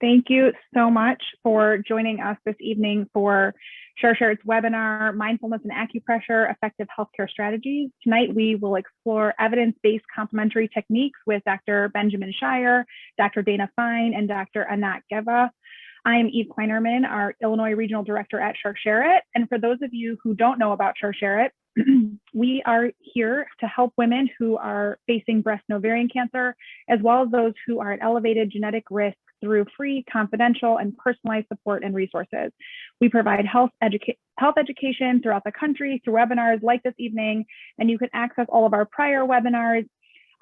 Thank you so much for joining us this evening for Share's webinar, Mindfulness and Acupressure, Effective Healthcare Strategies. Tonight, we will explore evidence-based complementary techniques with Dr. Benjamin Shire, Dr. Dana Fine, and Dr. Anat Geva. I am Eve Kleinerman, our Illinois Regional Director at Share. And for those of you who don't know about Share, we are here to help women who are facing breast and ovarian cancer, as well as those who are at elevated genetic risk through free, confidential, and personalized support and resources. We provide health education throughout the country through webinars like this evening, and you can access all of our prior webinars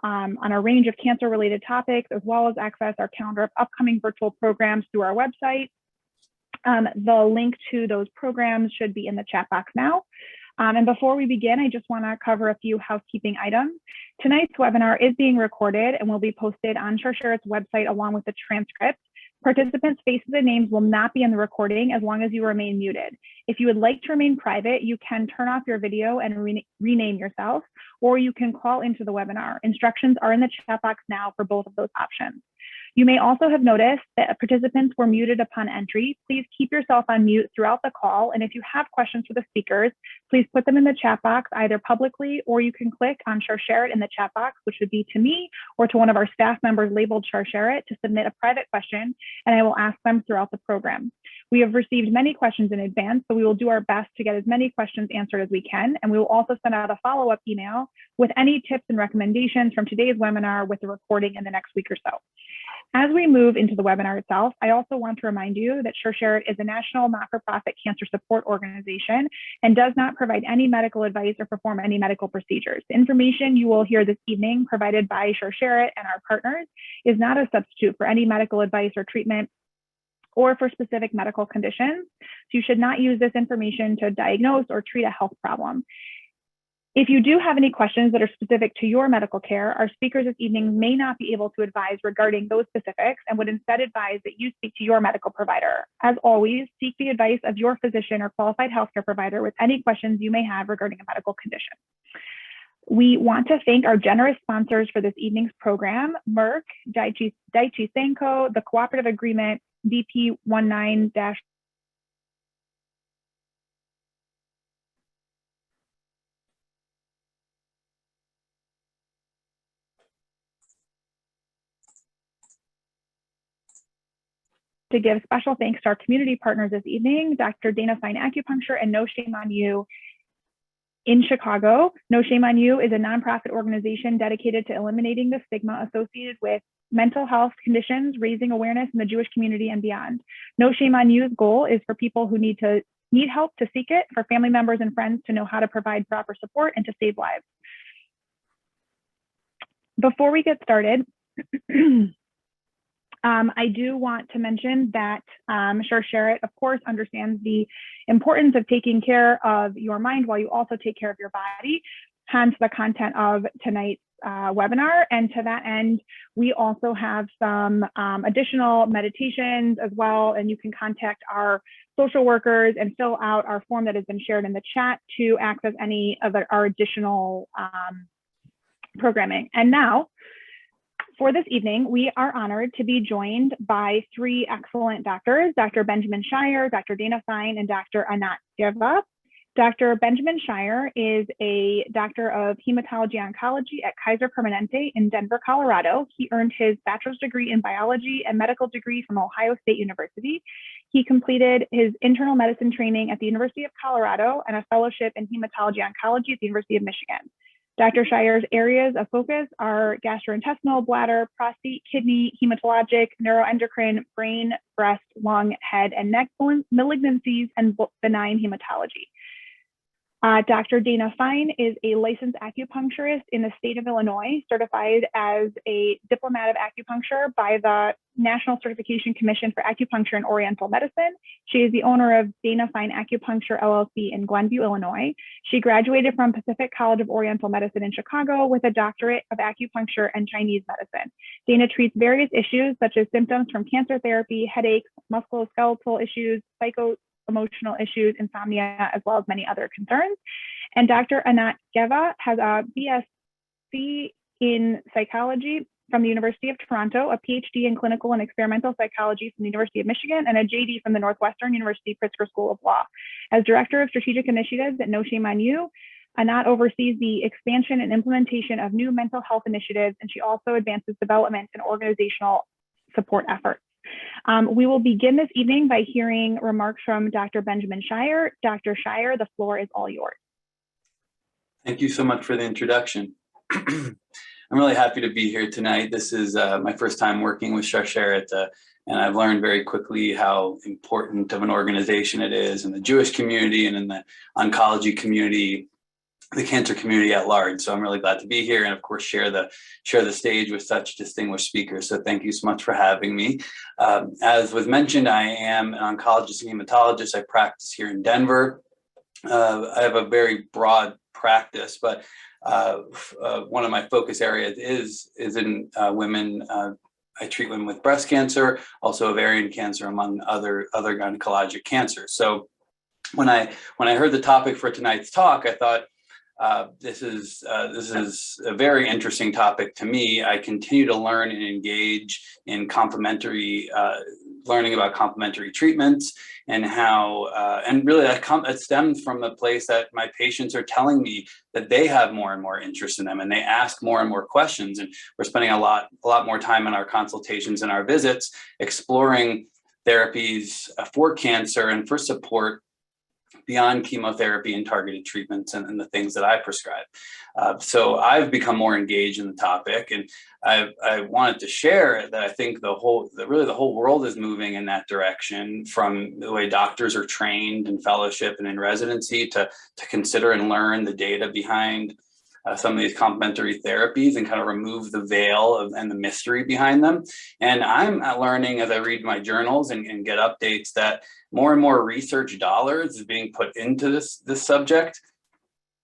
on a range of cancer-related topics, as well as access our calendar of upcoming virtual programs through our website. The link to those programs should be in the chat box now. And before we begin, I just want to cover a few housekeeping items. Tonight's webinar is being recorded and will be posted on Share's website along with the transcript. Participants' faces and names will not be in the recording as long as you remain muted. If you would like to remain private, you can turn off your video and rename yourself, or you can call into the webinar. Instructions are in the chat box now for both of those options. You may also have noticed that participants were muted upon entry. Please keep yourself on mute throughout the call. And if you have questions for the speakers, please put them in the chat box either publicly, or you can click on Share It in the chat box, which would be to me or to one of our staff members labeled Share It, to submit a private question, and I will ask them throughout the program. We have received many questions in advance, so we will do our best to get as many questions answered as we can. And we will also send out a follow-up email with any tips and recommendations from today's webinar with the recording in the next week or so. As we move into the webinar itself, I also want to remind you that Share is a national not-for-profit cancer support organization and does not provide any medical advice or perform any medical procedures. The information you will hear this evening provided by Share and our partners is not a substitute for any medical advice or treatment or for specific medical conditions. So you should not use this information to diagnose or treat a health problem. If you do have any questions that are specific to your medical care, our speakers this evening may not be able to advise regarding those specifics and would instead advise that you speak to your medical provider. As always, seek the advice of your physician or qualified healthcare provider with any questions you may have regarding a medical condition. We want to thank our generous sponsors for this evening's program: Merck, Daiichi Sankyo, the Cooperative Agreement, BP19- To give special thanks to our community partners this evening, Dr. Dana Fine Acupuncture and No Shame on You in Chicago. No Shame on You is a nonprofit organization dedicated to eliminating the stigma associated with mental health conditions, raising awareness in the Jewish community and beyond. No Shame on You's goal is for people who need help to seek it, for family members and friends to know how to provide proper support and to save lives. Before we get started, I do want to mention that Share, of course, understands the importance of taking care of your mind while you also take care of your body, hence the content of tonight's webinar. And to that end, we also have some additional meditations as well, and you can contact our social workers and fill out our form that has been shared in the chat to access any of our additional programming. And now, for this evening, we are honored to be joined by three excellent doctors: Dr. Benjamin Shire, Dr. Dana Fine, and Dr. Anat Geva. Dr. Benjamin Shire is a doctor of hematology oncology at Kaiser Permanente in Denver, Colorado. He earned his bachelor's degree in biology and medical degree from Ohio State University. He completed his internal medicine training at the University of Colorado and a fellowship in hematology oncology at the University of Michigan. Dr. Shire's areas of focus are gastrointestinal, bladder, prostate, kidney, hematologic, neuroendocrine, brain, breast, lung, head, and neck malignancies, and benign hematology. Dr. Dana Fine is a licensed acupuncturist in the state of Illinois, certified as a diplomat of acupuncture by the National Certification Commission for Acupuncture and Oriental Medicine. She is the owner of Dana Fine Acupuncture LLC in Glenview, Illinois. She graduated from Pacific College of Oriental Medicine in Chicago with a doctorate of acupuncture and Chinese medicine. Dana treats various issues such as symptoms from cancer therapy, headaches, musculoskeletal issues, psycho-emotional issues, insomnia, as well as many other concerns. And Dr. Anat Geva has a BSc in psychology from the University of Toronto, a PhD in clinical and experimental psychology from the University of Michigan, and a JD from the Northwestern University Pritzker School of Law. As Director of Strategic Initiatives at No Shame on You, Anat oversees the expansion and implementation of new mental health initiatives, and she also advances development and organizational support efforts. We will begin this evening by hearing remarks from Dr. Benjamin Shire. Dr. Shire, the floor is all yours. Thank you so much for the introduction. I'm really happy to be here tonight. This is my first time working with Shire, and I've learned very quickly how important of an organization it is in the Jewish community and in the oncology community, the cancer community at large. So I'm really glad to be here and of course share the stage with such distinguished speakers. So thank you so much for having me. As was mentioned, I am an oncologist and hematologist. I practice here in Denver. I have a very broad practice, but one of my focus areas is in women. I treat women with breast cancer, also ovarian cancer, among other gynecologic cancers. So when I heard the topic for tonight's talk, I thought, this is a very interesting topic to me. I continue to learn and engage in learning about complementary treatments and how, and really that stems from the place that my patients are telling me that they have more and more interest in them, and they ask more and more questions. And we're spending a lot more time in our consultations and our visits exploring therapies for cancer and for support beyond chemotherapy and targeted treatments and the things that I prescribe. So I've become more engaged in the topic, and I wanted to share that I think the whole world is moving in that direction, from the way doctors are trained in fellowship and in residency to consider and learn the data behind some of these complementary therapies and kind of remove the veil and the mystery behind them. And I'm learning as I read my journals and get updates that more and more research dollars is being put into this subject.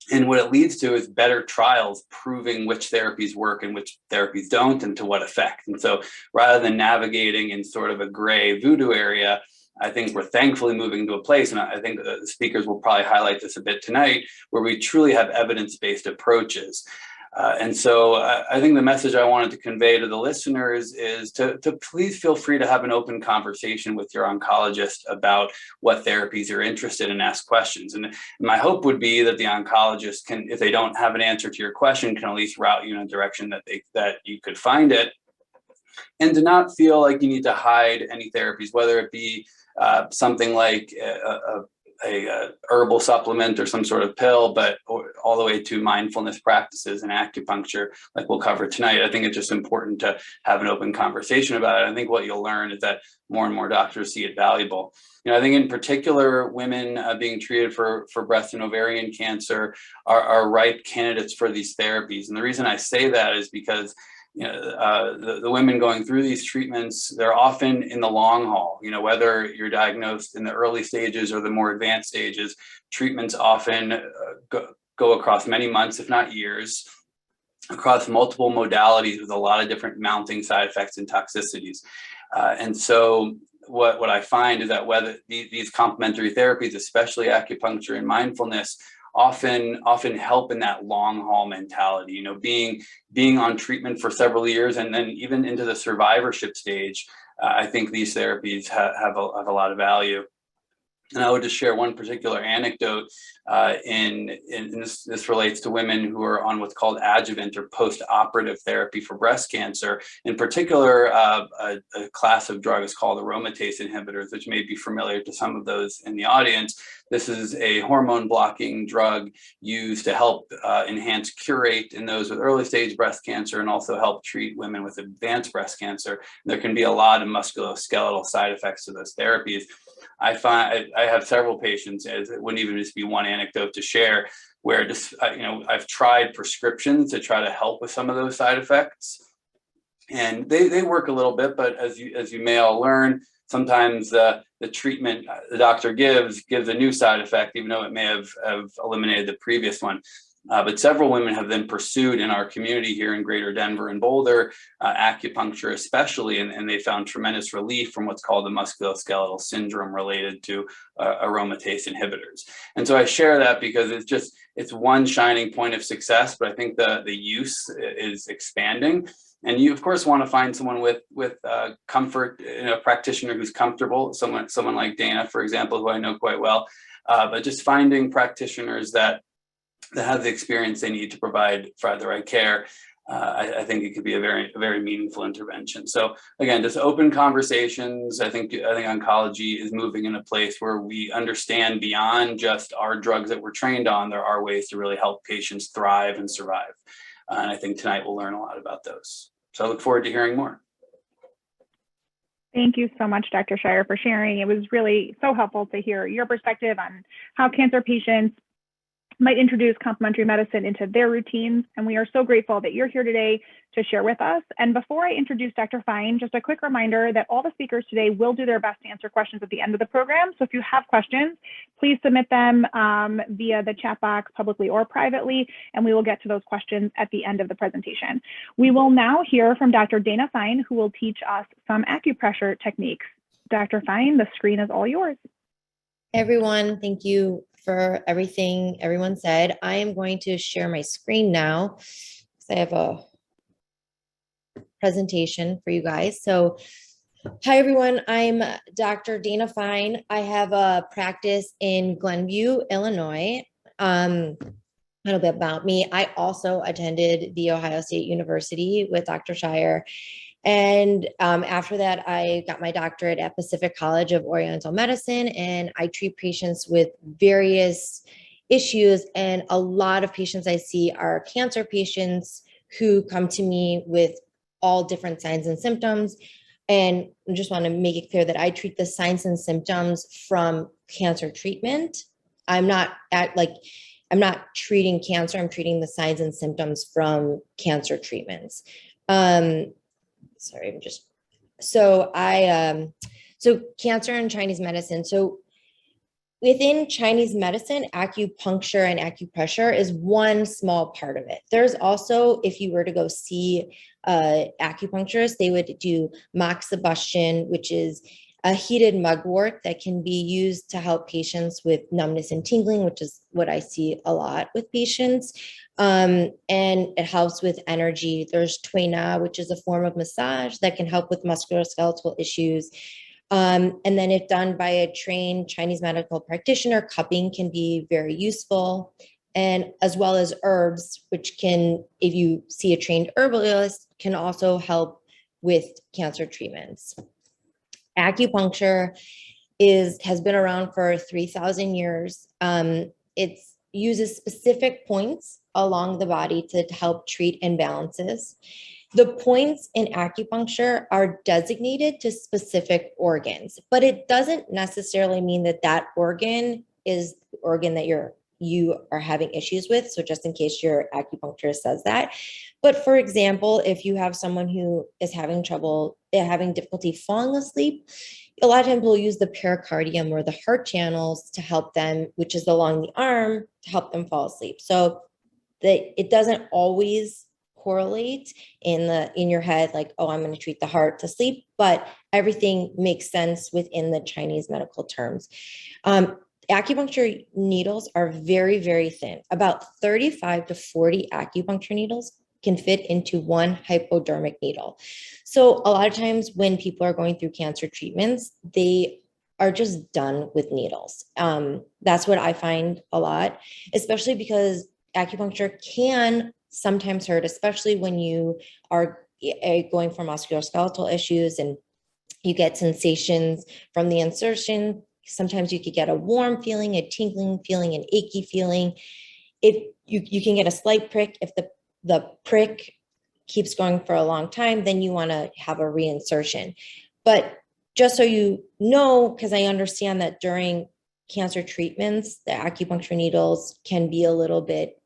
And what it leads to is better trials proving which therapies work and which therapies don't and to what effect. And so rather than navigating in sort of a gray voodoo area, I think we're thankfully moving to a place, and I think the speakers will probably highlight this a bit tonight, where we truly have evidence-based approaches. And so I think the message I wanted to convey to the listeners is to please feel free to have an open conversation with your oncologist about what therapies you're interested in, ask questions. And my hope would be that the oncologist can, if they don't have an answer to your question, can at least route you in a direction that you could find it. And to not feel like you need to hide any therapies, whether it be something like a herbal supplement or some sort of pill, but all the way to mindfulness practices and acupuncture, like we'll cover tonight. I think it's just important to have an open conversation about it. I think what you'll learn is that more and more doctors see it valuable. I think in particular, women being treated for breast and ovarian cancer are ripe candidates for these therapies. And the reason I say that is because the women going through these treatments, they're often in the long haul. Whether you're diagnosed in the early stages or the more advanced stages, treatments often go across many months, if not years, across multiple modalities with a lot of different mounting side effects and toxicities. And so what I find is that whether these complementary therapies, especially acupuncture and mindfulness, often help in that long haul mentality, being on treatment for several years and then even into the survivorship stage. I think these therapies have a lot of value. And I would just share one particular anecdote, and this relates to women who are on what's called adjuvant or postoperative therapy for breast cancer. In particular, a class of drugs called aromatase inhibitors, which may be familiar to some of those in the audience. This is a hormone blocking drug used to help enhance cure rate in those with early stage breast cancer and also help treat women with advanced breast cancer. There can be a lot of musculoskeletal side effects to those therapies. I find I have several patients, as it wouldn't even just be one anecdote to share, where just I've tried prescriptions to try to help with some of those side effects, and they work a little bit. But as you may all learn, sometimes the treatment the doctor gives a new side effect, even though it may have eliminated the previous one. But several women have then pursued in our community here in Greater Denver and Boulder, acupuncture especially, and they found tremendous relief from what's called the musculoskeletal syndrome related to aromatase inhibitors. And so I share that because it's one shining point of success, but I think the use is expanding. And you, of course, want to find someone with comfort, a practitioner who's comfortable, someone like Dana, for example, who I know quite well. But just finding practitioners that have the experience they need to provide the right care. I think it could be a very meaningful intervention. So again, just open conversations. I think oncology is moving in a place where we understand beyond just our drugs that we're trained on, there are ways to really help patients thrive and survive. And I think tonight we'll learn a lot about those. So I look forward to hearing more. Thank you so much, Dr. Shire, for sharing. It was really so helpful to hear your perspective on how cancer patients might introduce complementary medicine into their routines. And we are so grateful that you're here today to share with us. And before I introduce Dr. Fine, just a quick reminder that all the speakers today will do their best to answer questions at the end of the program. So if you have questions, please submit them via the chat box publicly or privately, and we will get to those questions at the end of the presentation. We will now hear from Dr. Dana Fine, who will teach us some acupressure techniques. Dr. Fine, the screen is all yours. Everyone, thank you for everything everyone said. I am going to share my screen now because I have a presentation for you guys. So hi, everyone. I'm Dr. Dana Fine. I have a practice in Glenview, Illinois. A little bit about me. I also attended The Ohio State University with Dr. Shire. And after that, I got my doctorate at Pacific College of Oriental Medicine, and I treat patients with various issues. And a lot of patients I see are cancer patients who come to me with all different signs and symptoms. And I just want to make it clear that I treat the signs and symptoms from cancer treatment. I'm not treating cancer, I'm treating the signs and symptoms from cancer treatments. So cancer and Chinese medicine. So within Chinese medicine, acupuncture and acupressure is one small part of it. There's also, if you were to go see acupuncturists, they would do moxibustion, which is a heated mugwort that can be used to help patients with numbness and tingling, which is what I see a lot with patients. And it helps with energy. There's Tui Na, which is a form of massage that can help with musculoskeletal issues. And then if done by a trained Chinese medical practitioner, cupping can be very useful. And as well as herbs, which can, if you see a trained herbalist, can also help with cancer treatments. Acupuncture has been around for 3,000 years. It uses specific points along the body to help treat imbalances. The points in acupuncture are designated to specific organs, but it doesn't necessarily mean that that organ is the organ that you are having issues with. So just in case your acupuncturist says that. But for example, if you have someone who is having difficulty falling asleep, a lot of times we'll use the pericardium or the heart channels to help them, which is along the arm, to help them fall asleep. So that it doesn't always correlate in your head, like, oh, I'm going to treat the heart to sleep, but everything makes sense within the Chinese medical terms. Acupuncture needles are very, very thin. About 35 to 40 acupuncture needles can fit into one hypodermic needle. So a lot of times when people are going through cancer treatments, they are just done with needles. That's what I find a lot, especially because acupuncture can sometimes hurt, especially when you are going for musculoskeletal issues and you get sensations from the insertion. Sometimes you could get a warm feeling, a tingling feeling, an achy feeling. If you can get a slight prick, if the prick keeps going for a long time, then you want to have a reinsertion. But just so you know, because I understand that during cancer treatments, the acupuncture needles can be a little bit,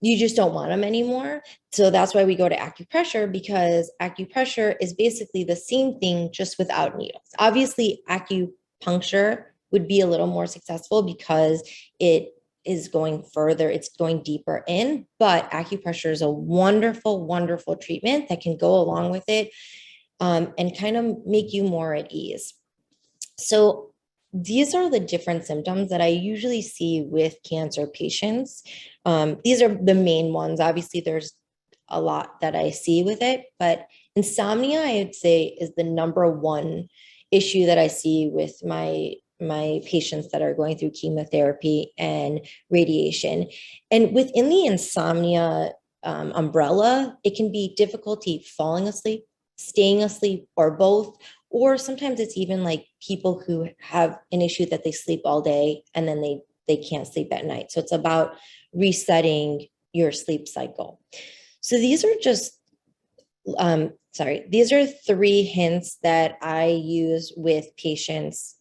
you just don't want them anymore. So that's why we go to acupressure, because acupressure is basically the same thing, just without needles. Obviously, acupuncture would be a little more successful because it is going further, it's going deeper in, but acupressure is a wonderful, wonderful treatment that can go along with it and kind of make you more at ease. So these are the different symptoms that I usually see with cancer patients. These are the main ones. Obviously, there's a lot that I see with it, but insomnia, I would say, is the number one issue that I see with my patients that are going through chemotherapy and radiation. And within the insomnia umbrella, it can be difficulty falling asleep, staying asleep, or both. Or sometimes it's even like people who have an issue that they sleep all day and then they can't sleep at night. So it's about resetting your sleep cycle. So these are just, these are 3 hints that I use with patients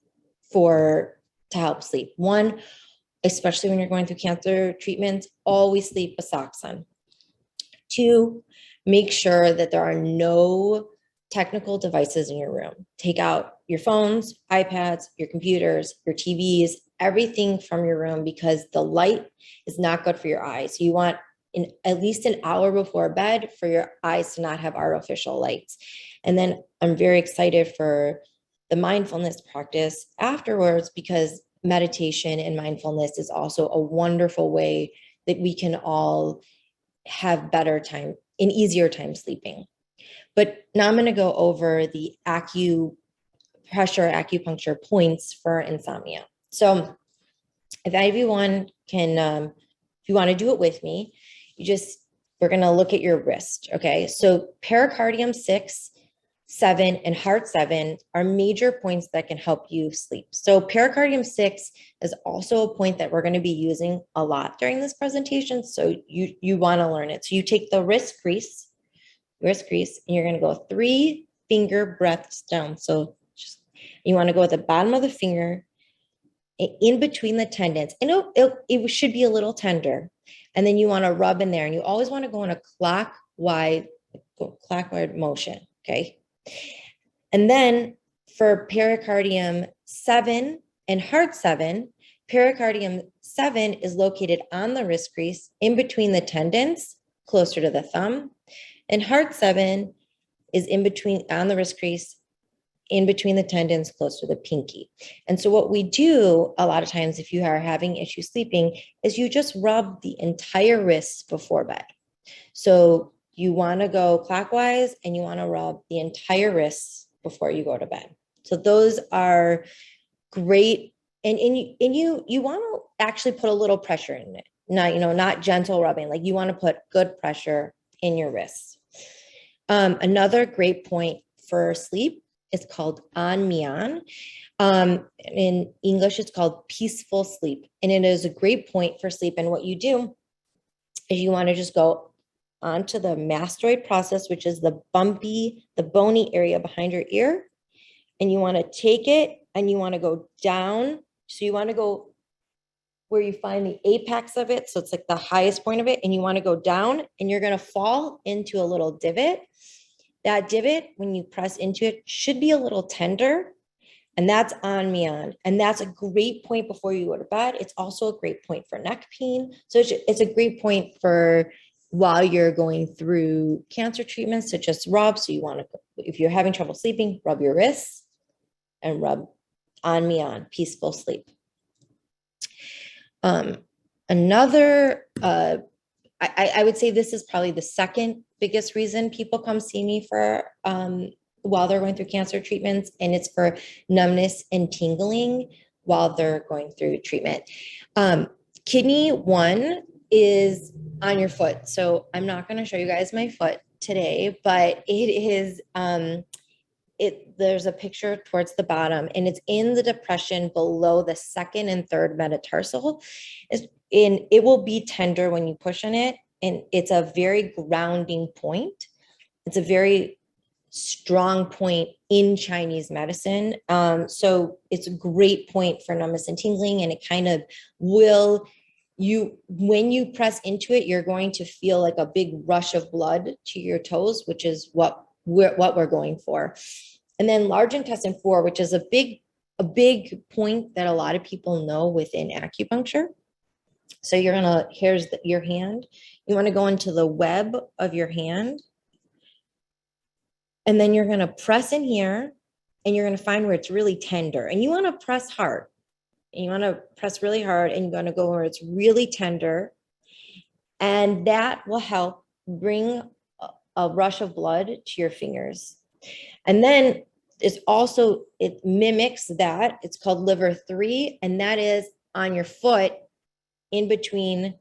to help sleep. 1, especially when you're going through cancer treatments, always sleep with socks on. 2, make sure that there are no technical devices in your room. Take out your phones, iPads, your computers, your TVs, everything from your room, because the light is not good for your eyes. You want at least an hour before bed for your eyes to not have artificial lights. And then I'm very excited for the mindfulness practice afterwards, because meditation and mindfulness is also a wonderful way that we can all have better time, an easier time sleeping. But now I'm going to go over the acupuncture points for insomnia. So if everyone can, if you want to do it with me, we're going to look at your wrist. Okay. So pericardium 6, 7, and heart 7 are major points that can help you sleep. So pericardium 6 is also a point that we're going to be using a lot during this presentation. So you want to learn it. So you take the wrist crease, and you're going to go 3 finger breaths down. So you want to go at the bottom of the finger, in between the tendons, and it should be a little tender. And then you want to rub in there, and you always want to go in a clockwise motion. Okay. And then for pericardium 7 and heart 7, pericardium 7 is located on the wrist crease, in between the tendons, closer to the thumb. And heart 7 is on the wrist crease, in between the tendons, close to the pinky. And so what we do a lot of times, if you are having issues sleeping, is you just rub the entire wrist before bed. So you want to go clockwise, and you want to rub the entire wrist before you go to bed. So those are great. And you want to actually put a little pressure in it, not gentle rubbing. Like, you want to put good pressure in your wrists. Another great point for sleep is called on-myan. In English, it's called peaceful sleep. And it is a great point for sleep. And what you do is you want to just go onto the mastoid process, which is the bony area behind your ear. And you want to take it and you want to go down. So you want to go where you find the apex of it. So it's like the highest point of it. And you want to go down, and you're going to fall into a little divot. That divot, when you press into it, should be a little tender. And that's on-myan. And that's a great point before you go to bed. It's also a great point for neck pain. So it's a great point for while you're going through cancer treatments to just rub. So you want to, if you're having trouble sleeping, rub your wrists and rub on-myan, peaceful sleep. Another, I would say this is probably the second biggest reason people come see me for while they're going through cancer treatments, and it's for numbness and tingling while they're going through treatment. Kidney 1 is on your foot. So I'm not going to show you guys my foot today, but it is, there's a picture towards the bottom, and it's in the depression below the 2nd and 3rd metatarsal. And it will be tender when you push on it. And it's a very grounding point. It's a very strong point in Chinese medicine. So it's a great point for numbness and tingling. And it kind of will, when you press into it, you're going to feel like a big rush of blood to your toes, which is what we're going for. And then large intestine 4, which is a big point that a lot of people know within acupuncture. So here's your hand. You want to go into the web of your hand. And then you're going to press in here, and you're going to find where it's really tender. And you want to press hard. And you want to press really hard, and you're going to go where it's really tender. And that will help bring a rush of blood to your fingers. And then it mimics that. It's called liver 3, and that is on your foot in between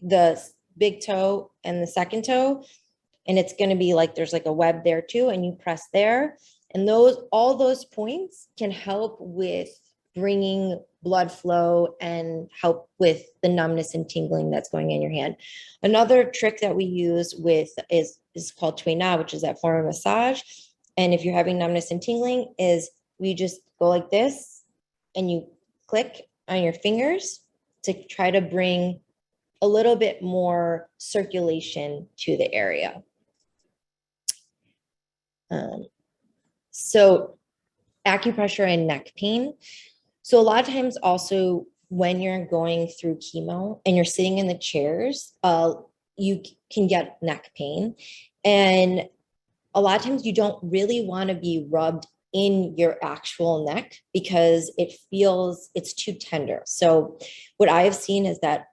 the big toe and the second toe. And it's going to be like, there's like a web there too. And you press there, and all those points can help with bringing blood flow and help with the numbness and tingling that's going in your hand. Another trick that we use is called Tui Na, which is that form of massage. And if you're having numbness and tingling, is we just go like this and you click on your fingers to try to bring a little bit more circulation to the area. So acupressure and neck pain. So a lot of times also when you're going through chemo and you're sitting in the chairs, you can get neck pain. And a lot of times you don't really want to be rubbed in your actual neck because it's too tender. So what I have seen is that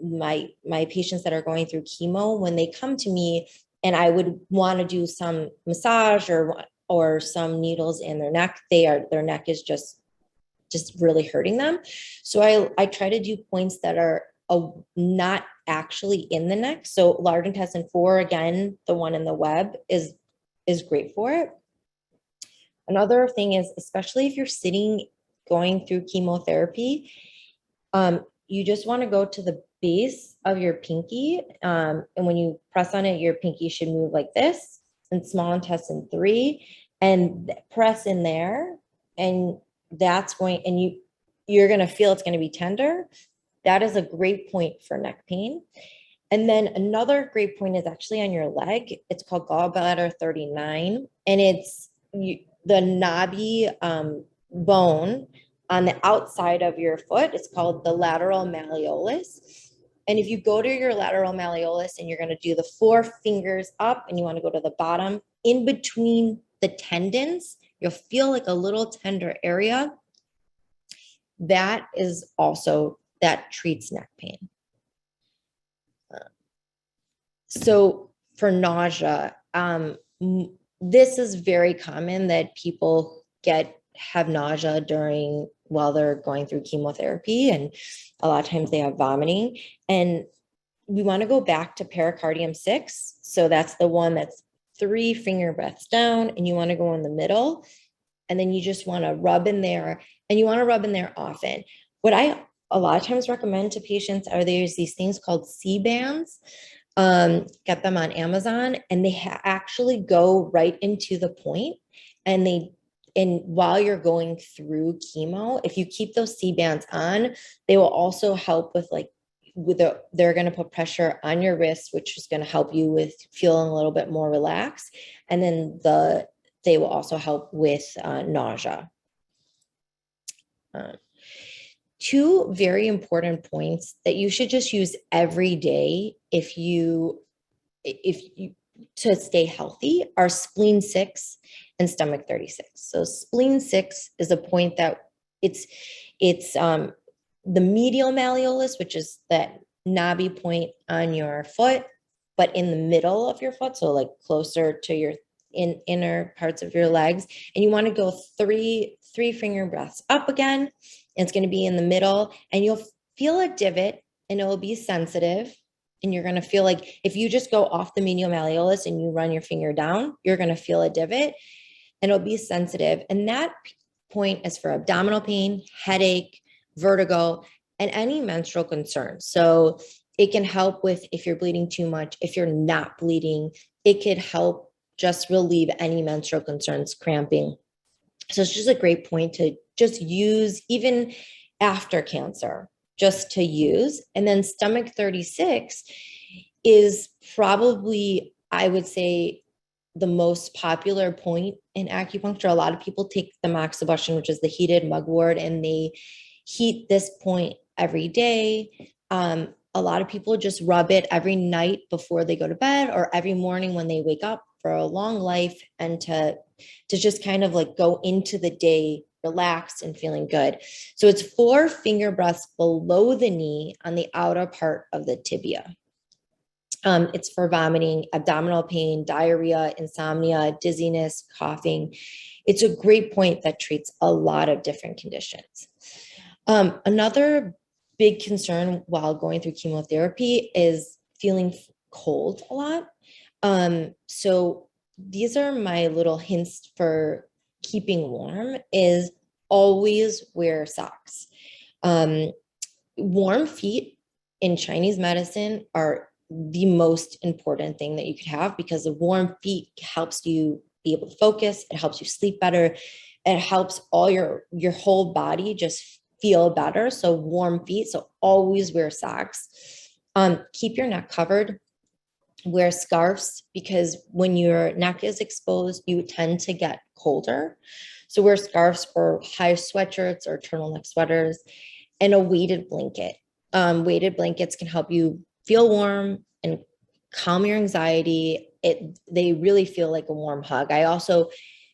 my patients that are going through chemo, when they come to me and I would want to do some massage or some needles in their neck, their neck is just really hurting them. So I try to do points that are not actually in the neck. So large intestine 4, again, the one in the web is great for it. Another thing is, especially if you're going through chemotherapy, you just want to go to the base of your pinky. And when you press on it, your pinky should move like this, and small intestine 3, and press in there. And you're going to feel it's going to be tender. That is a great point for neck pain. And then another great point is actually on your leg. It's called gallbladder 39. And it's the knobby bone on the outside of your foot. It's called the lateral malleolus. And if you go to your lateral malleolus and you're going to do the 4 fingers up and you want to go to the bottom, in between the tendons, you'll feel like a little tender area. That treats neck pain. So for nausea, this is very common that people have nausea while they're going through chemotherapy, and a lot of times they have vomiting. And we want to go back to Pericardium 6. So that's the one that's 3 finger breaths down, and you want to go in the middle, and then you just want to rub in there, and you want to rub in there often. What I a lot of times recommend to patients there's these things called C-bands. Get them on Amazon, and they actually go right into the point. And while you're going through chemo, if you keep those C-bands on, they will also help they're going to put pressure on your wrist, which is going to help you with feeling a little bit more relaxed. And then they will also help with nausea. 2 very important points that you should just use every day if you to stay healthy are spleen 6 and stomach 36. So spleen 6 is a point that it's the medial malleolus, which is that knobby point on your foot, but in the middle of your foot, so like closer to your inner parts of your legs. And you want to go 3 finger breaths up again. And it's going to be in the middle, and you'll feel a divot, and it will be sensitive. And you're going to feel like if you just go off the medial malleolus and you run your finger down, you're going to feel a divot, and it'll be sensitive. And that point is for abdominal pain, headache, vertigo, and any menstrual concerns. So it can help with if you're bleeding too much, if you're not bleeding, it could help just relieve any menstrual concerns, cramping. So it's just a great point to just use even after cancer, just to use. And then stomach 36 is probably, I would say, the most popular point in acupuncture. A lot of people take the moxibustion, which is the heated mugwort, and they heat this point every day. A lot of people just rub it every night before they go to bed or every morning when they wake up for a long life, and to just kind of like go into the day relaxed and feeling good. So it's 4 finger breaths below the knee on the outer part of the tibia. It's for vomiting, abdominal pain, diarrhea, insomnia, dizziness, coughing. It's a great point that treats a lot of different conditions. Another big concern while going through chemotherapy is feeling cold a lot. So these are my little hints for keeping warm is always wear socks. Warm feet in Chinese medicine are the most important thing that you could have, because the warm feet helps you be able to focus. It helps you sleep better. It helps all your whole body just feel better. So warm feet. So always wear socks. Keep your neck covered. Wear scarves, because when your neck is exposed, you tend to get colder. So wear scarves or high sweatshirts or turtleneck sweaters, and a weighted blanket. Weighted blankets can help you feel warm and calm your anxiety. They really feel like a warm hug. I also,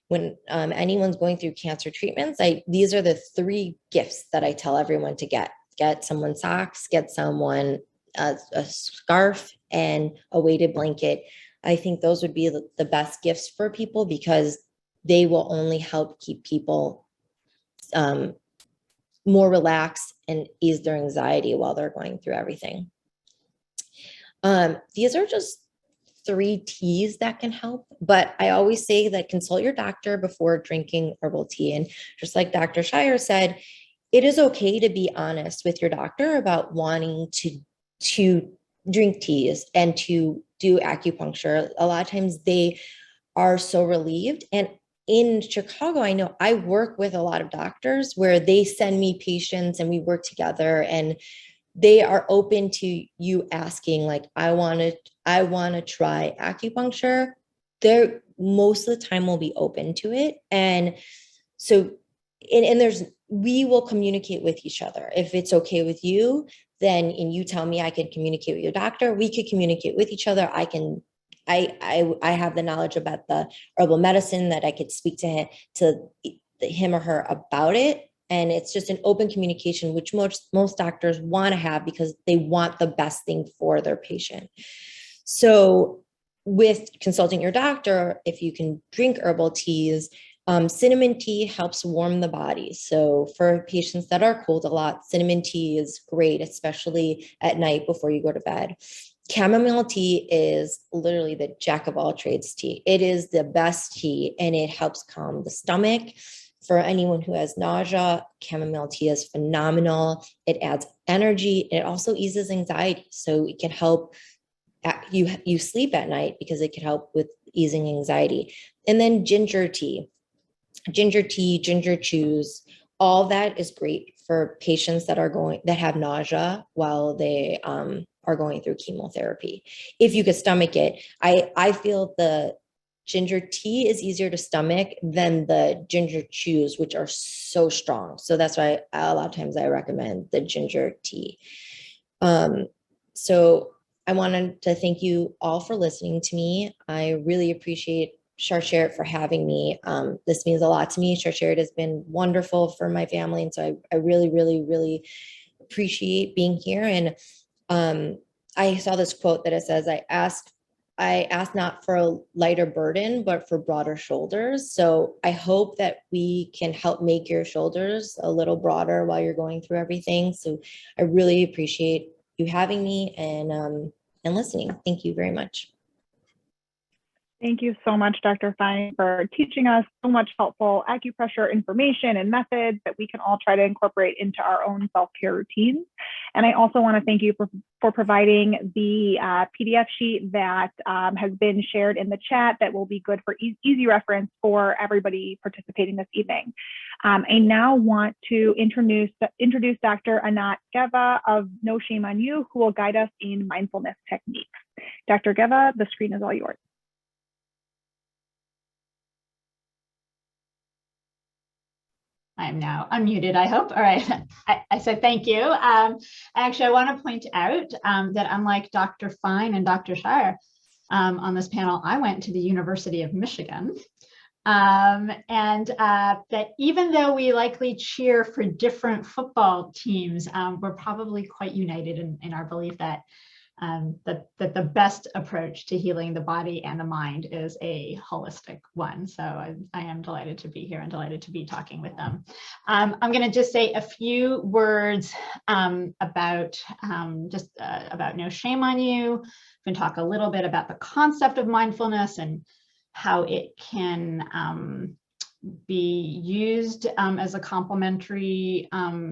when anyone's going through cancer treatments, these are the 3 gifts that I tell everyone to get. Get someone socks, get someone a scarf, and a weighted blanket. I think those would be the best gifts for people, because they will only help keep people more relaxed and ease their anxiety while they're going through everything. These are just 3 teas that can help, but I always say that consult your doctor before drinking herbal tea. And just like Dr. Shire said, it is okay to be honest with your doctor about wanting to drink teas and to do acupuncture. A lot of times they are so relieved. And in Chicago, I know I work with a lot of doctors where they send me patients and we work together, and they are open to you asking, like, I want to try acupuncture. They're most of the time will be open to it. And so, we will communicate with each other. If it's okay with you, then, and you tell me I can communicate with your doctor, we could communicate with each other. I have the knowledge about the herbal medicine that I could speak to him or her about it. And it's just an open communication, which most doctors want to have, because they want the best thing for their patient. So with consulting your doctor, if you can drink herbal teas, cinnamon tea helps warm the body. So for patients that are cold a lot, cinnamon tea is great, especially at night before you go to bed. Chamomile tea is literally the jack of all trades tea. It is the best tea, and it helps calm the stomach. For anyone who has nausea, chamomile tea is phenomenal. It adds energy. It also eases anxiety. So it can help you sleep at night, because it can help with easing anxiety. And then ginger tea, ginger chews, all that is great for patients that have nausea while they are going through chemotherapy. If you could stomach it, I feel the ginger tea is easier to stomach than the ginger chews, which are so strong. So that's why a lot of times I recommend the ginger tea. So I wanted to thank you all for listening to me. I really appreciate Sharsheret for having me. This means a lot to me. Sharsheret has been wonderful for my family. And so I really, really, really appreciate being here. And I saw this quote that it says, I ask not for a lighter burden, but for broader shoulders. So I hope that we can help make your shoulders a little broader while you're going through everything. So I really appreciate you having me and listening. Thank you very much. Thank you so much, Dr. Fine, for teaching us so much helpful acupressure information and methods that we can all try to incorporate into our own self-care routines. And I also want to thank you for providing the PDF sheet that has been shared in the chat that will be good for easy reference for everybody participating this evening. I now want to introduce Dr. Anat Geva of No Shame on You, who will guide us in mindfulness techniques. Dr. Geva, the screen is all yours. I'm now unmuted, I hope. All right, I said thank you. Actually, I want to point out that unlike Dr. Fine and Dr. Shire on this panel, I went to the University of Michigan. That even though we likely cheer for different football teams, we're probably quite united in our belief that that the best approach to healing the body and the mind is a holistic one. So I am delighted to be here and delighted to be talking with them. I'm going to just say a few words about No Shame on You. I'm going to talk a little bit about the concept of mindfulness and how it can be used as a complementary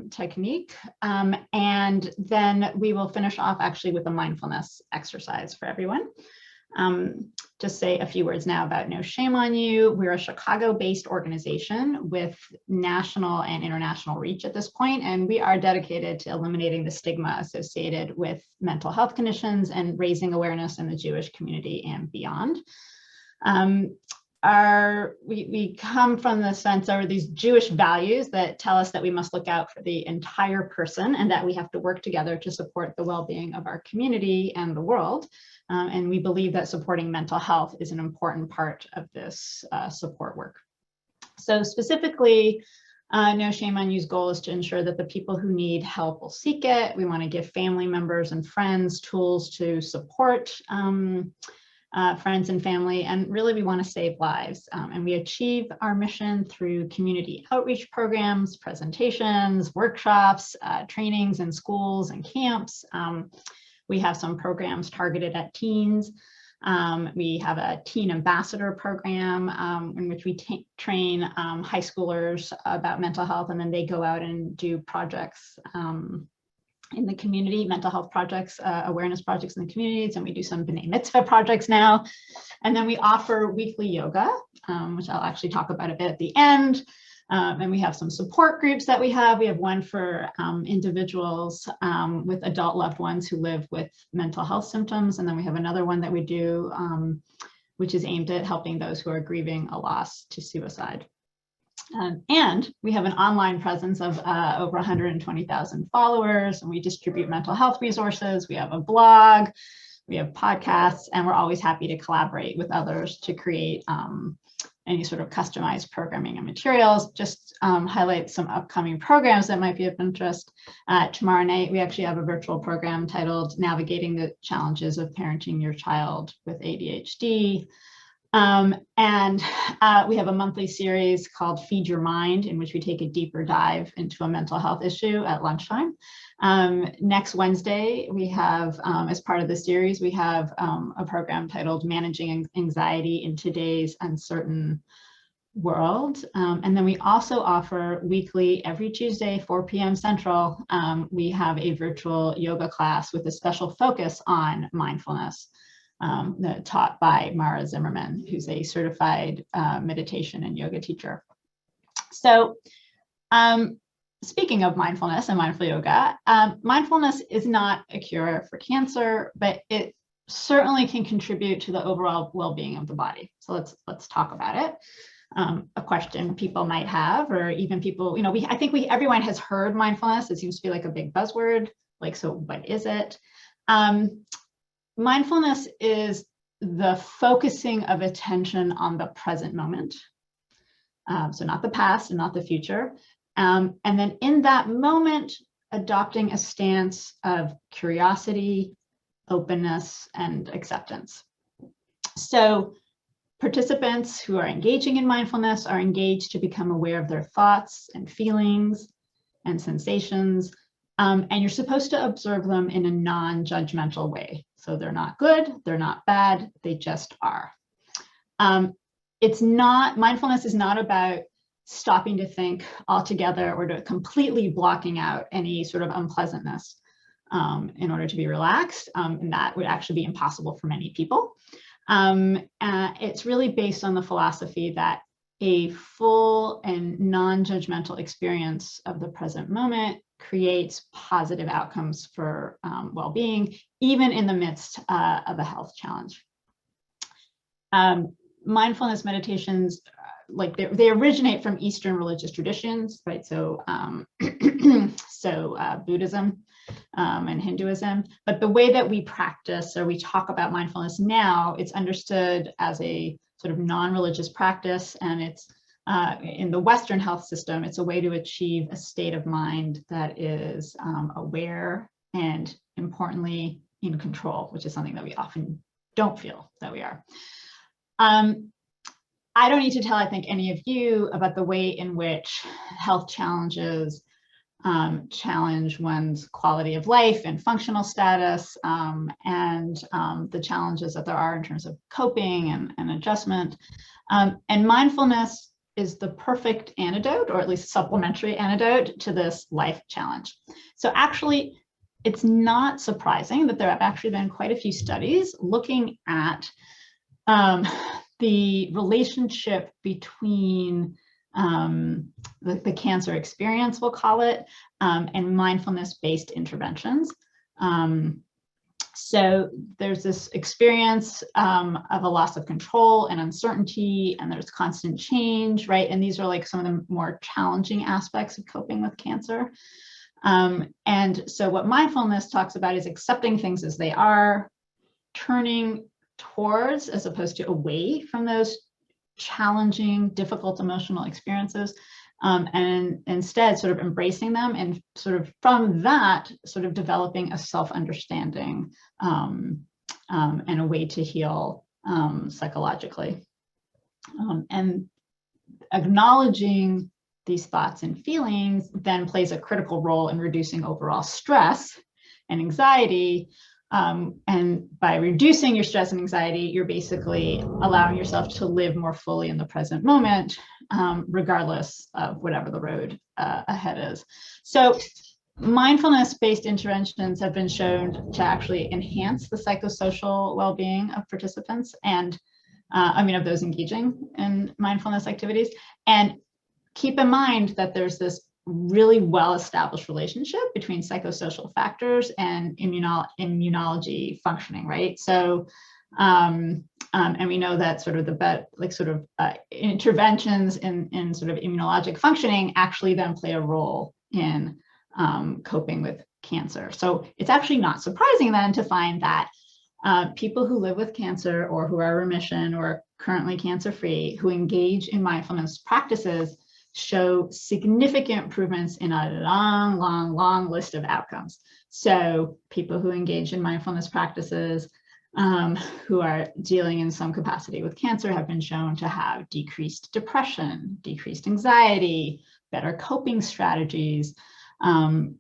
technique. And then we will finish off actually with a mindfulness exercise for everyone. Just say a few words now about No Shame on You. We're a Chicago-based organization with national and international reach at this point, and we are dedicated to eliminating the stigma associated with mental health conditions and raising awareness in the Jewish community and beyond. We come from the sense of these Jewish values that tell us that we must look out for the entire person and that we have to work together to support the well-being of our community and the world. And we believe that supporting mental health is an important part of this support work. So specifically, No Shame on You's goal is to ensure that the people who need help will seek it. We want to give family members and friends tools to support friends and family, and really we want to save lives. And we achieve our mission through community outreach programs, presentations, workshops, trainings in schools and camps. We have some programs targeted at teens. We have a teen ambassador program in which we train high schoolers about mental health, and then they go out and do projects in the community, mental health projects, awareness projects in the communities, and we do some B'nai Mitzvah projects now. And then we offer weekly yoga, which I'll actually talk about a bit at the end. And we have some support groups that we have. We have one for individuals with adult loved ones who live with mental health symptoms. And then we have another one that we do, which is aimed at helping those who are grieving a loss to suicide. And we have an online presence of over 120,000 followers, and we distribute mental health resources. We have a blog, we have podcasts, and we're always happy to collaborate with others to create any sort of customized programming and materials. Just highlight some upcoming programs that might be of interest. Tomorrow night, we actually have a virtual program titled Navigating the Challenges of Parenting Your Child with ADHD. And we have a monthly series called Feed Your Mind, in which we take a deeper dive into a mental health issue at lunchtime. Next Wednesday, we have, as part of the series, we have a program titled Managing Anxiety in Today's Uncertain World. And then we also offer weekly, every Tuesday, 4 p.m. Central, we have a virtual yoga class with a special focus on mindfulness. Taught by Mara Zimmerman, who's a certified meditation and yoga teacher. So speaking of mindfulness and mindful yoga, mindfulness is not a cure for cancer, but it certainly can contribute to the overall well-being of the body. So let's talk about it. A question people might have, or even people, I think everyone has heard mindfulness. It seems to be like a big buzzword. Like, so what is it? Mindfulness is the focusing of attention on the present moment. So not the past and not the future. And then in that moment, adopting a stance of curiosity, openness, and acceptance. So participants who are engaging in mindfulness are engaged to become aware of their thoughts and feelings and sensations. And you're supposed to observe them in a non-judgmental way. So they're not good, they're not bad, they just are. Mindfulness is not about stopping to think altogether or to completely blocking out any sort of unpleasantness in order to be relaxed. And that would actually be impossible for many people. It's really based on the philosophy that a full and non-judgmental experience of the present moment creates positive outcomes for well-being, even in the midst of a health challenge. Mindfulness meditations, they originate from Eastern religious traditions, right? So, Buddhism and Hinduism, but the way that we practice or we talk about mindfulness now, it's understood as a sort of non-religious practice, and it's in the Western health system, it's a way to achieve a state of mind that is aware and, importantly, in control, which is something that we often don't feel that we are. I don't need to tell, I think, any of you about the way in which health challenges challenge one's quality of life and functional status, and the challenges that there are in terms of coping and adjustment. And mindfulness is the perfect antidote, or at least supplementary antidote, to this life challenge. So actually, it's not surprising that there have actually been quite a few studies looking at the relationship between the cancer experience, we'll call it, and mindfulness-based interventions. So there's this experience of a loss of control and uncertainty, and there's constant change, right? And these are like some of the more challenging aspects of coping with cancer. And so what mindfulness talks about is accepting things as they are, turning towards as opposed to away from those challenging, difficult emotional experiences, and instead sort of embracing them, and sort of from that sort of developing a self-understanding and a way to heal psychologically. And acknowledging these thoughts and feelings then plays a critical role in reducing overall stress and anxiety. And by reducing your stress and anxiety, you're basically allowing yourself to live more fully in the present moment, regardless of whatever the road ahead is. So mindfulness-based interventions have been shown to actually enhance the psychosocial well-being of participants, and of those engaging in mindfulness activities. And keep in mind that there's this really well-established relationship between psychosocial factors and immunology functioning, right? So, and we know that sort of interventions in sort of immunologic functioning actually then play a role in coping with cancer. So it's actually not surprising then to find that people who live with cancer, or who are remission or currently cancer-free, who engage in mindfulness practices, show significant improvements in a long list of outcomes. So people who engage in mindfulness practices, who are dealing in some capacity with cancer, have been shown to have decreased depression, decreased anxiety, better coping strategies,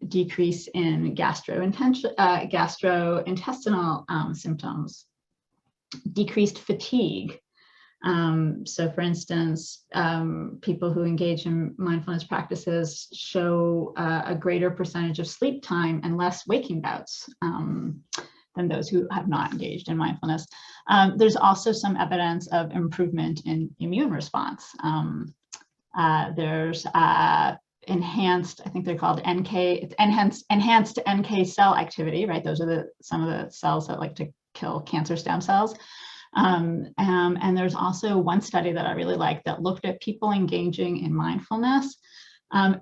decrease in gastrointestinal symptoms, decreased fatigue. So for instance, people who engage in mindfulness practices show a greater percentage of sleep time and less waking bouts than those who have not engaged in mindfulness. There's also some evidence of improvement in immune response. There's enhanced, I think they're called NK, it's enhanced NK cell activity, right? Those are some of the cells that like to kill cancer stem cells. And there's also one study that I really liked that looked at people engaging in mindfulness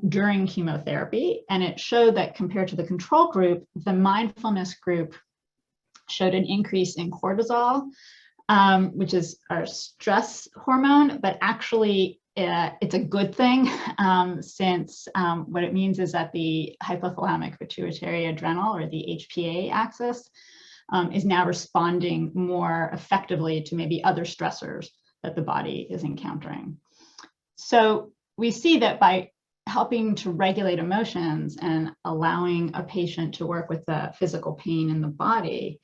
during chemotherapy. And it showed that compared to the control group, the mindfulness group showed an increase in cortisol, which is our stress hormone, but actually it's a good thing, since what it means is that the hypothalamic pituitary adrenal, or the HPA axis, is now responding more effectively to maybe other stressors that the body is encountering. So we see that by helping to regulate emotions and allowing a patient to work with the physical pain in the body,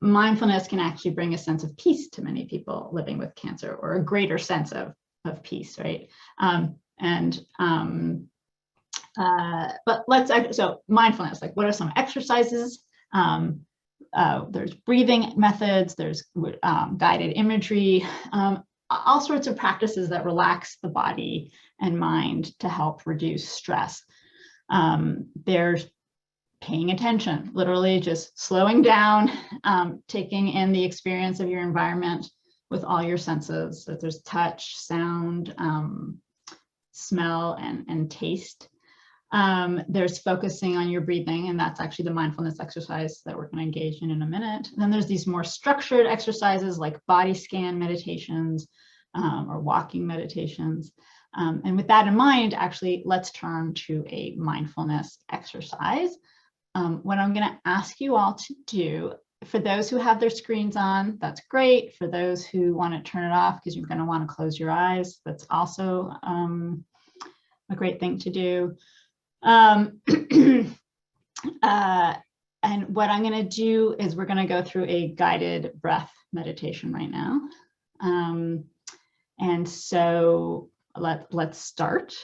mindfulness can actually bring a sense of peace to many people living with cancer, or a greater sense of peace, right? So mindfulness, like what are some exercises? There's breathing methods, there's guided imagery, all sorts of practices that relax the body and mind to help reduce stress. There's paying attention, literally just slowing down, taking in the experience of your environment with all your senses. So there's touch, sound, smell, and taste. There's focusing on your breathing, and that's actually the mindfulness exercise that we're going to engage in a minute. And then there's these more structured exercises like body scan meditations, or walking meditations. And with that in mind, actually, let's turn to a mindfulness exercise. what I'm going to ask you all to do, for those who have their screens on, that's great. For those who want to turn it off because you're going to want to close your eyes, that's also a great thing to do. And what I'm going to do is we're going to go through a guided breath meditation right now. And so let's start.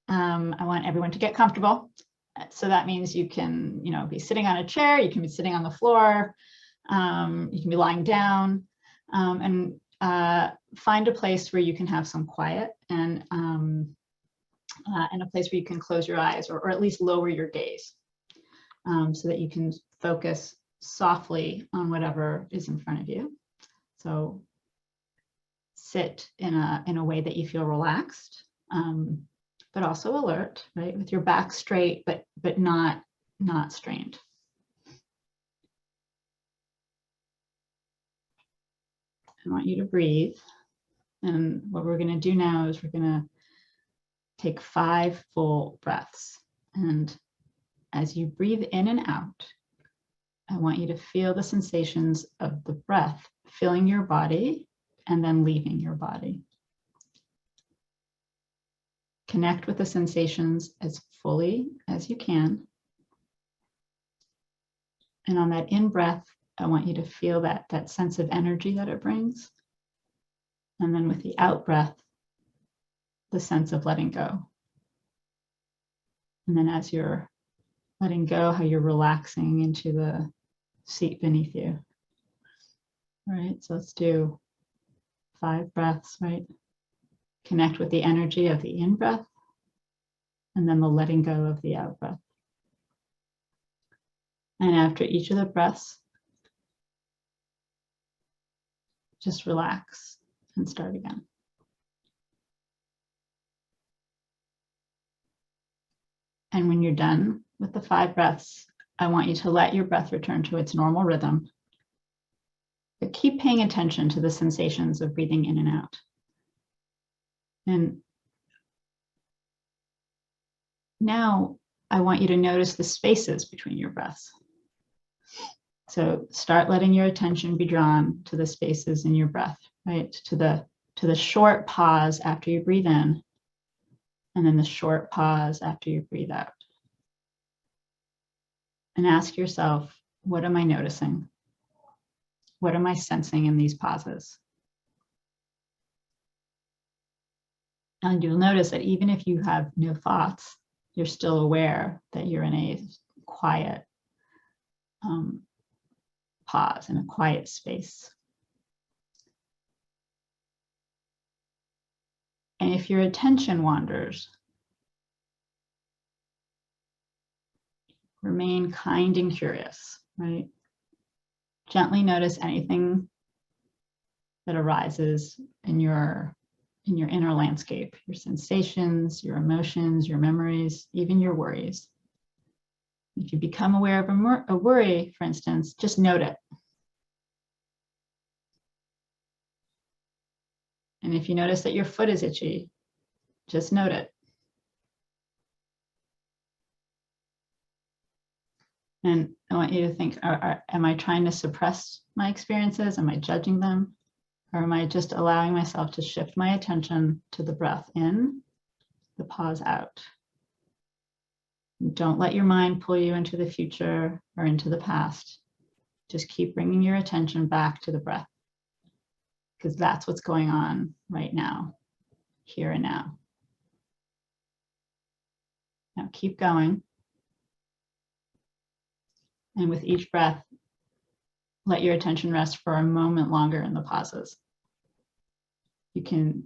I want everyone to get comfortable. So that means you can, be sitting on a chair, you can be sitting on the floor, you can be lying down, and find a place where you can have some quiet and a place where you can close your eyes or at least lower your gaze, so that you can focus softly on whatever is in front of you. So sit in a way that you feel relaxed, but also alert, right? With your back straight, but not strained. I want you to breathe. And what we're going to do now is we're going to take 5 full breaths. And as you breathe in and out, I want you to feel the sensations of the breath filling your body and then leaving your body. Connect with the sensations as fully as you can. And on that in-breath, I want you to feel that sense of energy that it brings. And then with the out-breath, the sense of letting go. And then as you're letting go, how you're relaxing into the seat beneath you. All right, so let's do 5 breaths, right? Connect with the energy of the in-breath and then the letting go of the out-breath. And after each of the breaths, just relax and start again. And when you're done with the 5 breaths, I want you to let your breath return to its normal rhythm, but keep paying attention to the sensations of breathing in and out. And now I want you to notice the spaces between your breaths. So start letting your attention be drawn to the spaces in your breath, right? To the short pause after you breathe in, and then the short pause after you breathe out. And ask yourself, what am I noticing? What am I sensing in these pauses? And you'll notice that even if you have no thoughts, you're still aware that you're in a quiet pause, in a quiet space. And if your attention wanders, remain kind and curious, right? Gently notice anything that arises in your inner landscape, your sensations, your emotions, your memories, even your worries. If you become aware of a worry, for instance, just note it. And if you notice that your foot is itchy, just note it. And I want you to think, am I trying to suppress my experiences? Am I judging them? Or am I just allowing myself to shift my attention to the breath in, the pause out? Don't let your mind pull you into the future or into the past. Just keep bringing your attention back to the breath, because that's what's going on right now, here and now. Now keep going. And with each breath, let your attention rest for a moment longer in the pauses. You can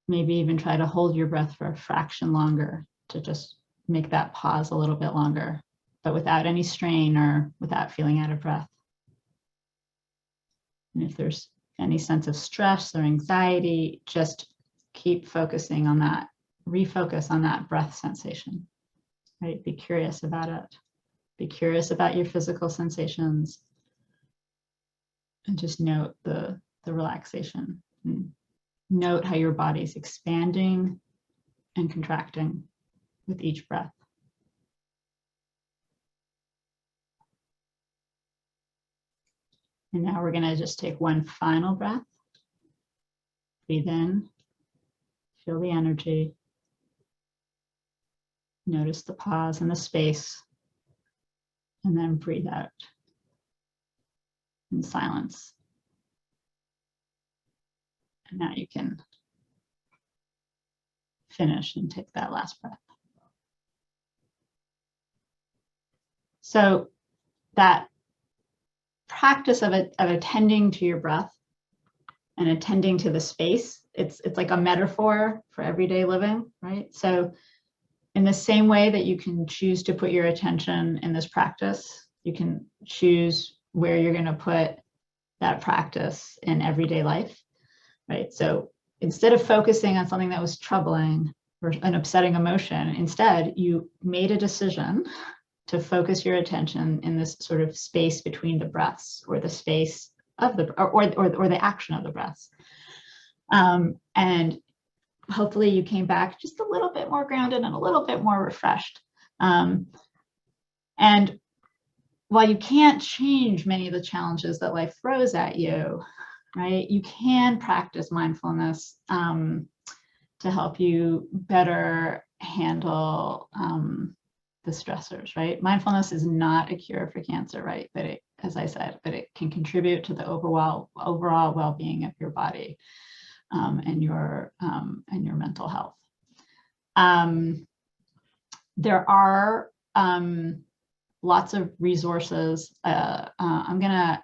maybe even try to hold your breath for a fraction longer to just make that pause a little bit longer, but without any strain or without feeling out of breath. And if there's any sense of stress or anxiety, just keep focusing on that, refocus on that breath sensation, right? Be curious about it. Be curious about your physical sensations and just note the relaxation. And note how your body's expanding and contracting with each breath. And now we're going to just take one final breath. Breathe in, feel the energy. Notice the pause and the space, and then breathe out in silence. And now you can finish and take that last breath. So that practice of attending to your breath and attending to the space, it's like a metaphor for everyday living, right? So in the same way that you can choose to put your attention in this practice, you can choose where you're going to put that practice in everyday life, right? So instead of focusing on something that was troubling or an upsetting emotion, instead you made a decision to focus your attention in this sort of space between the breaths, or the space of the, or the action of the breaths. And hopefully you came back just a little bit more grounded and a little bit more refreshed. And while you can't change many of the challenges that life throws at you, right, you can practice mindfulness to help you better handle the stressors, right? Mindfulness is not a cure for cancer, right? But it, as I said, but it can contribute to the overall well-being of your body and your mental health. There are lots of resources. I'm gonna,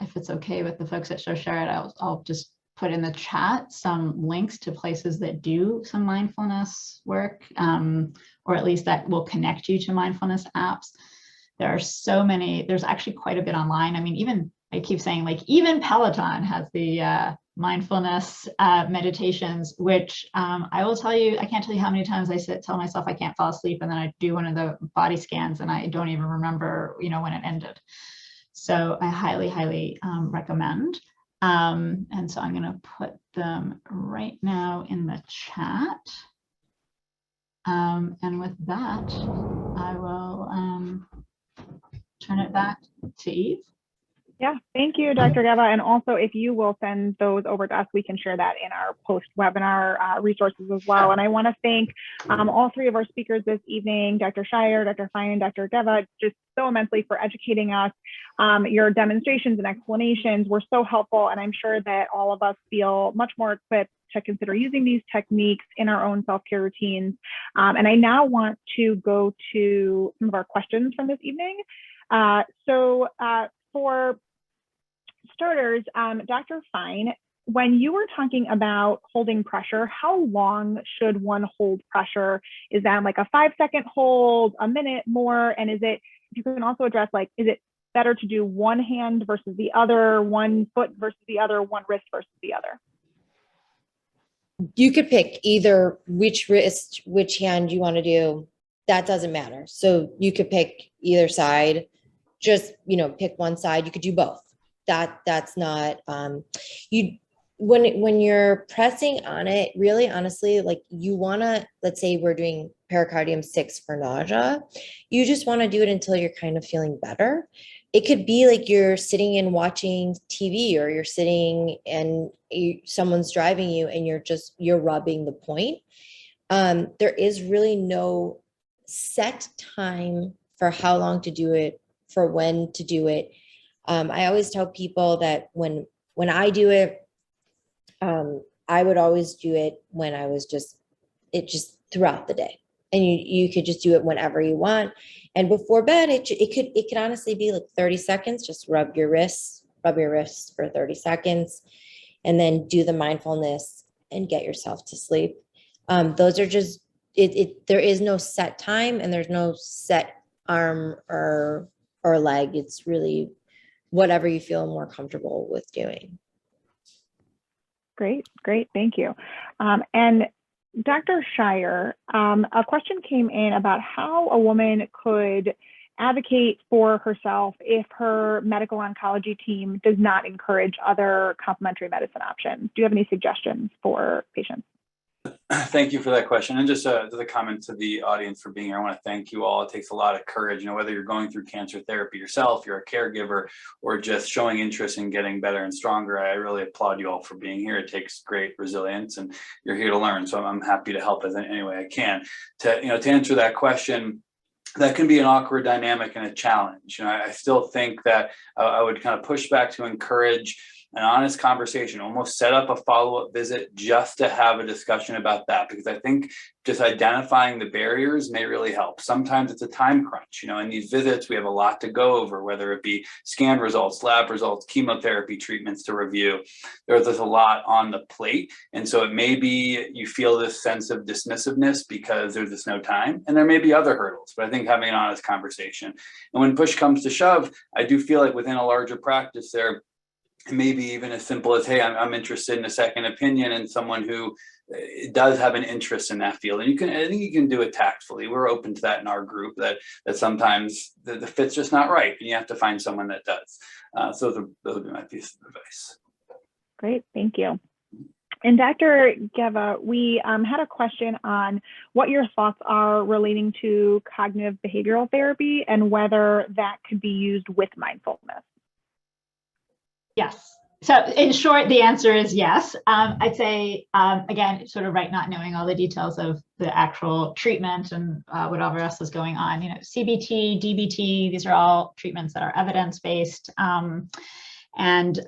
if it's okay with the folks at Share, I'll just put in the chat some links to places that do some mindfulness work, or at least that will connect you to mindfulness apps. There are so many, there's actually quite a bit online. I mean, even, I keep saying, like, even Peloton has the mindfulness meditations, which I will tell you, I can't tell you how many times I tell myself I can't fall asleep, and then I do one of the body scans and I don't even remember, you know, when it ended. So I highly, highly recommend. And so I'm going to put them right now in the chat. And with that, I will turn it back to Eve. Yeah, thank you, Dr. Geva. And also, if you will send those over to us, we can share that in our post-webinar resources as well. And I want to thank all three of our speakers this evening, Dr. Shire, Dr. Fine, and Dr. Geva, just so immensely for educating us. Your demonstrations and explanations were so helpful, and I'm sure that all of us feel much more equipped to consider using these techniques in our own self-care routines. And I now want to go to some of our questions from this evening. For starters, Dr. Fine, when you were talking about holding pressure, how long should one hold pressure? Is that like a 5-second hold, a minute more? And is it, if you can also address, like, is it better to do one hand versus the other, one foot versus the other, one wrist versus the other? You could pick either which wrist, which hand you want to do. That doesn't matter. So you could pick either side, just, you know, pick one side. You could do both. That's not, when you're pressing on it, really, honestly, like, you want to, let's say we're doing Pericardium 6 for nausea. You just want to do it until you're kind of feeling better. It could be like you're sitting and watching TV, or you're sitting and someone's driving you and you're rubbing the point. There is really no set time for how long to do it, for when to do it. I always tell people that when I do it, I would always do it when I was just throughout the day. And you could just do it whenever you want. And before bed, it could honestly be like 30 seconds. Just rub your wrists for 30 seconds, and then do the mindfulness and get yourself to sleep. Those are just, there is no set time, and there's no set arm or leg. It's really whatever you feel more comfortable with doing. Great, thank you. And Dr. Shire, a question came in about how a woman could advocate for herself if her medical oncology team does not encourage other complementary medicine options. Do you have any suggestions for patients? Thank you for that question. And just a comment to the audience for being here. I want to thank you all. It takes a lot of courage, whether you're going through cancer therapy yourself, you're a caregiver, or just showing interest in getting better and stronger. I really applaud you all for being here. It takes great resilience, and you're here to learn. So I'm happy to help as any way I can. To answer that question, that can be an awkward dynamic and a challenge. I still think that I would kind of push back to encourage an honest conversation, almost set up a follow-up visit just to have a discussion about that, because I think just identifying the barriers may really help. Sometimes it's a time crunch. In these visits, we have a lot to go over, whether it be scan results, lab results, chemotherapy treatments to review. There's a lot on the plate. And so it may be you feel this sense of dismissiveness because there's just no time, and there may be other hurdles, but I think having an honest conversation. And when push comes to shove, I do feel like within a larger practice there, maybe even as simple as, hey, I'm interested in a second opinion and someone who does have an interest in that field. And I think you can do it tactfully. We're open to that in our group, that sometimes the fit's just not right, and you have to find someone that does. So those would be my piece of advice. Great, thank you. And Dr. Geva, we had a question on what your thoughts are relating to cognitive behavioral therapy and whether that could be used with mindfulness. Yes. So in short, the answer is yes. I'd say, again, sort of not knowing all the details of the actual treatment and whatever else is going on, CBT, DBT, these are all treatments that are evidence-based. And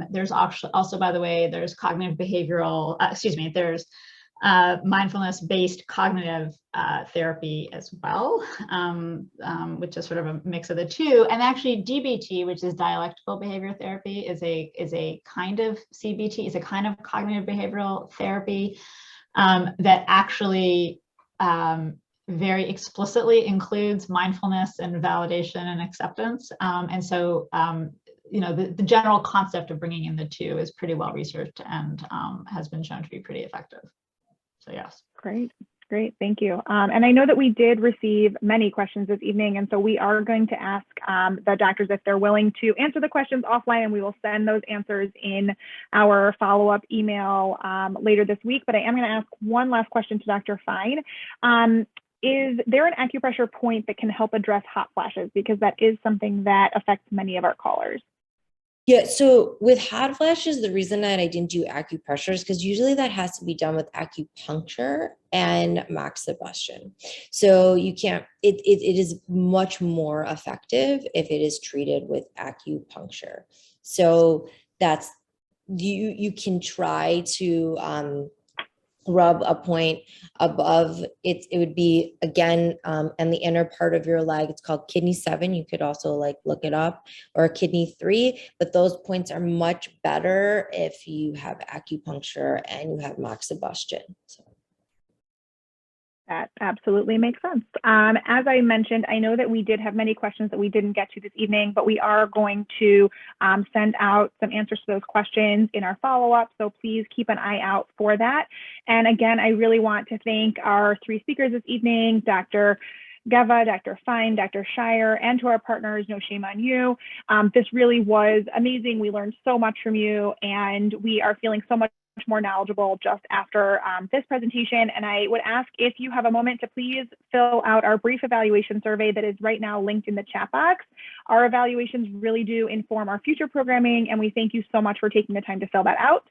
there's also, by the way, there's cognitive behavioral, there's mindfulness-based cognitive therapy as well, which is sort of a mix of the two. And actually DBT, which is dialectical behavior therapy, is a kind of CBT, is a kind of cognitive behavioral therapy that actually very explicitly includes mindfulness and validation and acceptance. And so, the general concept of bringing in the two is pretty well researched and has been shown to be pretty effective. So yes. Great, thank you. And I know that we did receive many questions this evening, and so we are going to ask the doctors if they're willing to answer the questions offline, and we will send those answers in our follow-up email later this week. But I am going to ask one last question to Dr. Fine. Is there an acupressure point that can help address hot flashes? Because that is something that affects many of our callers. Yeah, so with hot flashes, the reason that I didn't do acupressure is because usually that has to be done with acupuncture and moxibustion. So you can't, it is much more effective if it is treated with acupuncture. So that's, you can try to rub a point above it. It would be, again, and the inner part of your leg. It's called kidney 7. You could also look it up, or kidney 3, but those points are much better if you have acupuncture and you have moxibustion. So. That absolutely makes sense. As I mentioned, I know that we did have many questions that we didn't get to this evening, but we are going to send out some answers to those questions in our follow-up. So please keep an eye out for that. And again, I really want to thank our 3 speakers this evening, Dr. Geva, Dr. Fine, Dr. Shire, and to our partners, No Shame on You. This really was amazing. We learned so much from you, and we are feeling so much more knowledgeable just after this presentation. And I would ask if you have a moment to please fill out our brief evaluation survey that is right now linked in the chat box. Our evaluations really do inform our future programming, and we thank you so much for taking the time to fill that out.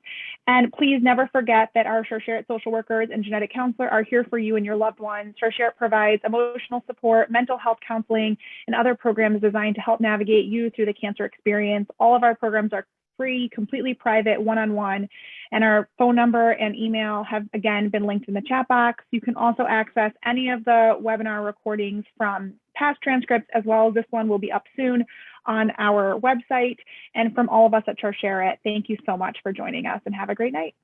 And please never forget that our Share social workers and genetic counselor are here for you and your loved ones. Share provides emotional support, mental health counseling, and other programs designed to help navigate you through the cancer experience. All of our programs are free, completely private, one-on-one, and our phone number and email have again been linked in the chat box. You can also access any of the webinar recordings from past transcripts, as well as this one will be up soon on our website. And from all of us at Share, thank you so much for joining us, and have a great night.